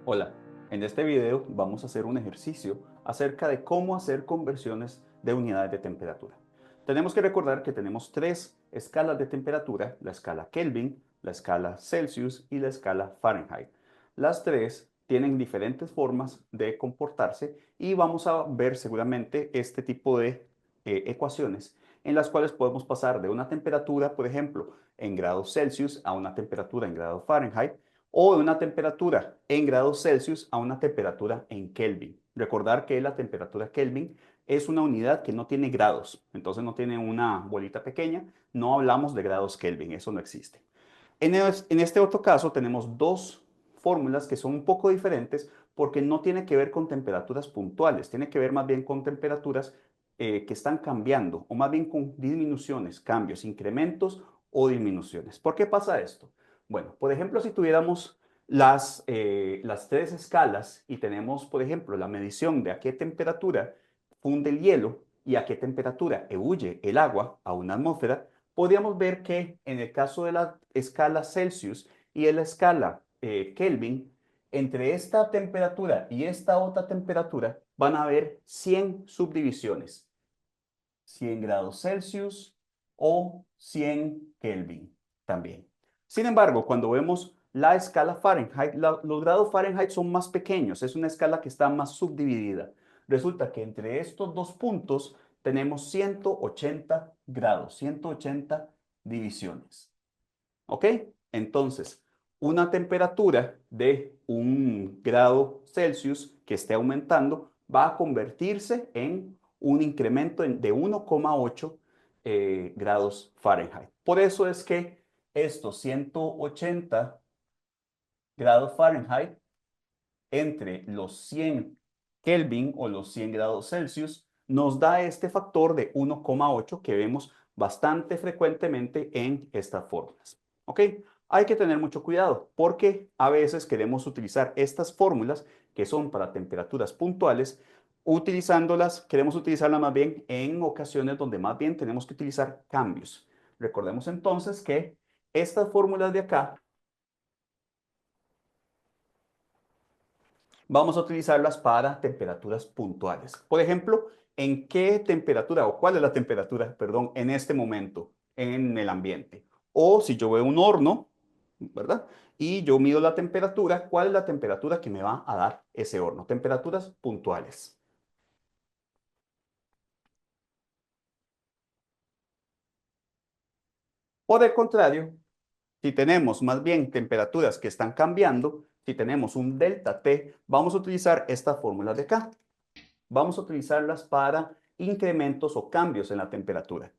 Hola, en este video vamos a hacer un ejercicio acerca de cómo hacer conversiones de unidades de temperatura. Tenemos que recordar que tenemos tres escalas de temperatura, la escala Kelvin, la escala Celsius y la escala Fahrenheit. Las tres tienen diferentes formas de comportarse y vamos a ver seguramente este tipo de ecuaciones en las cuales podemos pasar de una temperatura, por ejemplo, en grados Celsius a una temperatura en grados Fahrenheit o de una temperatura en grados Celsius a una temperatura en Kelvin. Recordar que la temperatura Kelvin es una unidad que no tiene grados, entonces no tiene una bolita pequeña, no hablamos de grados Kelvin, eso no existe. En este otro caso tenemos dos fórmulas que son un poco diferentes porque no tiene que ver con temperaturas puntuales, tiene que ver más bien con temperaturas que están cambiando o más bien con disminuciones, cambios, incrementos o disminuciones. ¿Por qué pasa esto? Bueno, por ejemplo, si tuviéramos las tres escalas y tenemos, por ejemplo, la medición de a qué temperatura funde el hielo y a qué temperatura ebulle el agua a una atmósfera, podríamos ver que en el caso de la escala Celsius y de la escala Kelvin, entre esta temperatura y esta otra temperatura van a haber 100 subdivisiones, 100 grados Celsius o 100 Kelvin también. Sin embargo, cuando vemos la escala Fahrenheit, los grados Fahrenheit son más pequeños, es una escala que está más subdividida. Resulta que entre estos dos puntos tenemos 180 grados, 180 divisiones. ¿Ok? Entonces, una temperatura de 1 grado Celsius que esté aumentando va a convertirse en un incremento de 1,8 grados Fahrenheit. Por eso es que estos 180 grados Fahrenheit entre los 100 Kelvin o los 100 grados Celsius nos da este factor de 1,8 que vemos bastante frecuentemente en estas fórmulas. ¿Ok? Hay que tener mucho cuidado porque a veces queremos utilizar estas fórmulas que son para temperaturas puntuales, queremos utilizarlas más bien en ocasiones donde más bien tenemos que utilizar cambios. Recordemos entonces que estas fórmulas de acá vamos a utilizarlas para temperaturas puntuales. Por ejemplo, ¿en qué temperatura o cuál es la temperatura, perdón, en este momento en el ambiente? O si yo veo un horno, ¿verdad? Y yo mido la temperatura, ¿cuál es la temperatura que me va a dar ese horno? Temperaturas puntuales. Por el contrario, si tenemos más bien temperaturas que están cambiando, si tenemos un delta T, vamos a utilizar esta fórmula de acá. Vamos a utilizarlas para incrementos o cambios en la temperatura.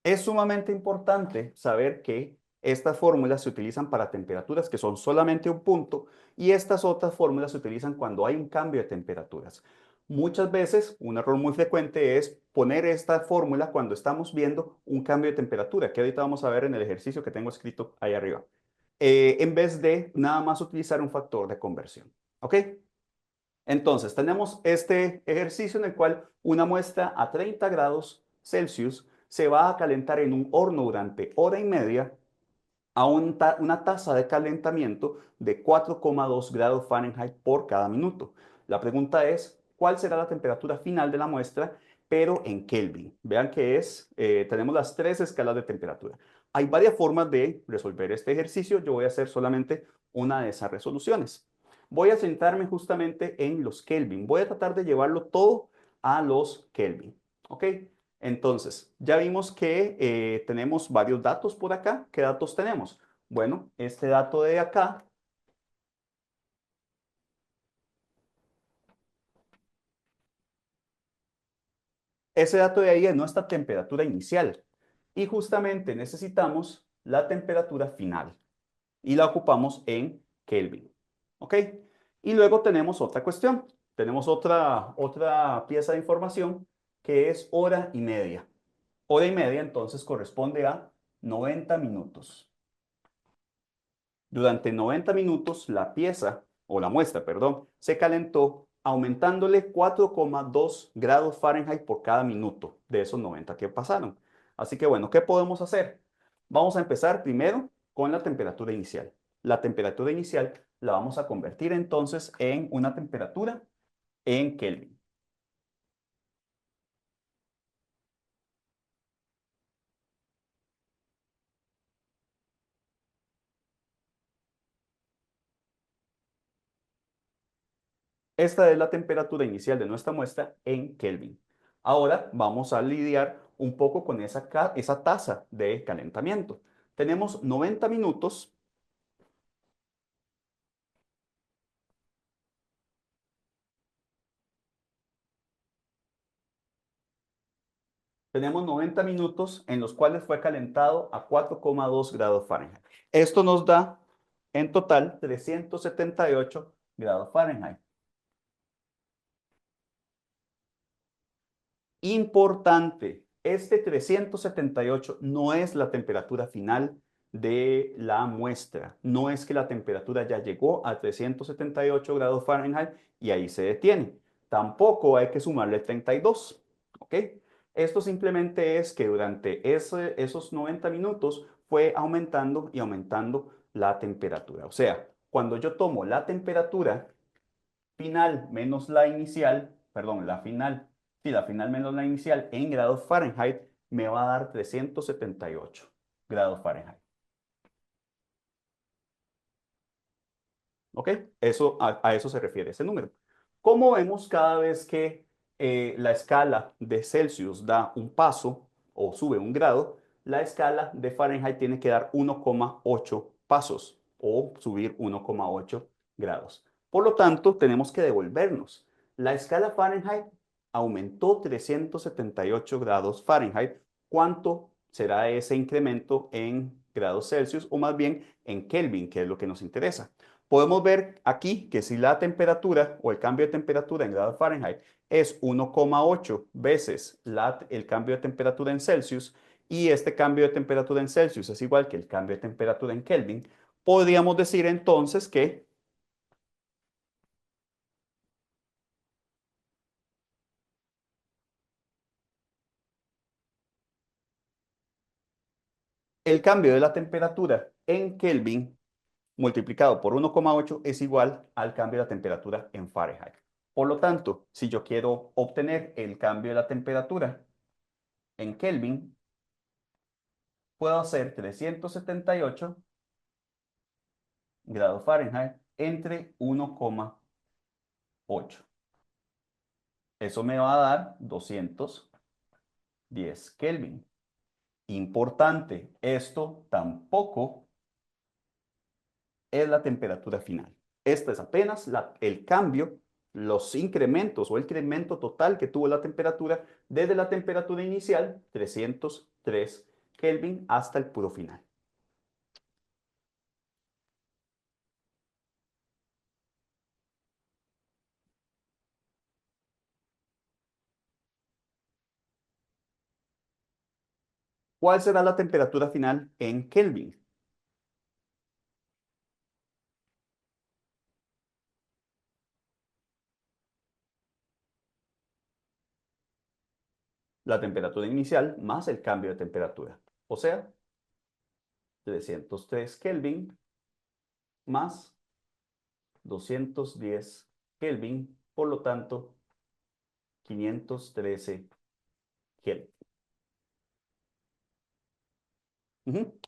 Es sumamente importante saber que estas fórmulas se utilizan para temperaturas que son solamente un punto y estas otras fórmulas se utilizan cuando hay un cambio de temperaturas. Muchas veces, un error muy frecuente es poner esta fórmula cuando estamos viendo un cambio de temperatura, que ahorita vamos a ver en el ejercicio que tengo escrito ahí arriba, en vez de nada más utilizar un factor de conversión. ¿Ok? Entonces, tenemos este ejercicio en el cual una muestra a 30 grados Celsius se va a calentar en un horno durante hora y media a una tasa de calentamiento de 4,2 grados Fahrenheit por cada minuto. La pregunta es, ¿cuál será la temperatura final de la muestra, pero en Kelvin? Vean que tenemos las tres escalas de temperatura. Hay varias formas de resolver este ejercicio. Yo voy a hacer solamente una de esas resoluciones. Voy a centrarme justamente en los Kelvin. Voy a tratar de llevarlo todo a los Kelvin. ¿Ok? Entonces, ya vimos que tenemos varios datos por acá. ¿Qué datos tenemos? Bueno, este dato de acá, ese dato de ahí es nuestra temperatura inicial. Y justamente necesitamos la temperatura final. Y la ocupamos en Kelvin. ¿Ok? Y luego tenemos otra cuestión. Tenemos otra pieza de información que es hora y media. Hora y media entonces corresponde a 90 minutos. Durante 90 minutos la pieza, o la muestra, perdón, se calentó aumentándole 4,2 grados Fahrenheit por cada minuto de esos 90 que pasaron. Así que bueno, ¿qué podemos hacer? Vamos a empezar primero con la temperatura inicial. La temperatura inicial la vamos a convertir entonces en una temperatura en Kelvin. Esta es la temperatura inicial de nuestra muestra en Kelvin. Ahora vamos a lidiar un poco con esa tasa de calentamiento. Tenemos 90 minutos. Tenemos 90 minutos en los cuales fue calentado a 4,2 grados Fahrenheit. Esto nos da en total 378 grados Fahrenheit. Importante, este 378 no es la temperatura final de la muestra. No es que la temperatura ya llegó a 378 grados Fahrenheit y ahí se detiene. Tampoco hay que sumarle 32, ¿ok? Esto simplemente es que durante esos 90 minutos fue aumentando y aumentando la temperatura. O sea, cuando yo tomo la temperatura final menos la inicial, perdón, la final, sí, la final menos la inicial en grados Fahrenheit me va a dar 378 grados Fahrenheit. ¿Ok? A eso se refiere ese número. Como vemos, cada vez que la escala de Celsius da un paso o sube un grado, la escala de Fahrenheit tiene que dar 1,8 pasos o subir 1,8 grados. Por lo tanto, tenemos que devolvernos. La escala Fahrenheit aumentó 378 grados Fahrenheit. ¿Cuánto será ese incremento en grados Celsius o más bien en Kelvin, que es lo que nos interesa? Podemos ver aquí que si la temperatura o el cambio de temperatura en grados Fahrenheit es 1,8 veces el cambio de temperatura en Celsius y este cambio de temperatura en Celsius es igual que el cambio de temperatura en Kelvin, podríamos decir entonces que el cambio de la temperatura en Kelvin multiplicado por 1,8 es igual al cambio de la temperatura en Fahrenheit. Por lo tanto, si yo quiero obtener el cambio de la temperatura en Kelvin, puedo hacer 378 grados Fahrenheit entre 1,8. Eso me va a dar 210 Kelvin. Importante, esto tampoco es la temperatura final. Esta es apenas el cambio, los incrementos o el incremento total que tuvo la temperatura desde la temperatura inicial, 303 Kelvin, hasta el puro final. ¿Cuál será la temperatura final en Kelvin? La temperatura inicial más el cambio de temperatura. O sea, 303 Kelvin más 210 Kelvin, por lo tanto, 513 Kelvin. Ujú.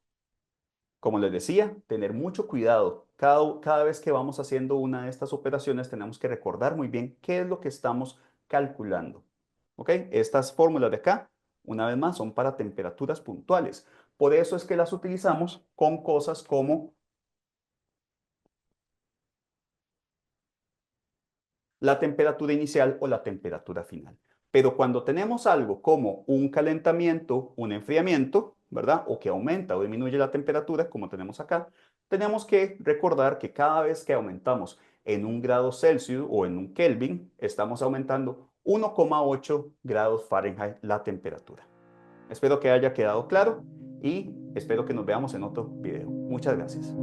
Como les decía, tener mucho cuidado. Cada vez que vamos haciendo una de estas operaciones, tenemos que recordar muy bien qué es lo que estamos calculando. ¿Ok? Estas fórmulas de acá, una vez más, son para temperaturas puntuales. Por eso es que las utilizamos con cosas como la temperatura inicial o la temperatura final. Pero cuando tenemos algo como un calentamiento, un enfriamiento, ¿verdad? O que aumenta o disminuye la temperatura, como tenemos acá, tenemos que recordar que cada vez que aumentamos en un grado Celsius o en un Kelvin, estamos aumentando 1,8 grados Fahrenheit la temperatura. Espero que haya quedado claro y espero que nos veamos en otro video. Muchas gracias.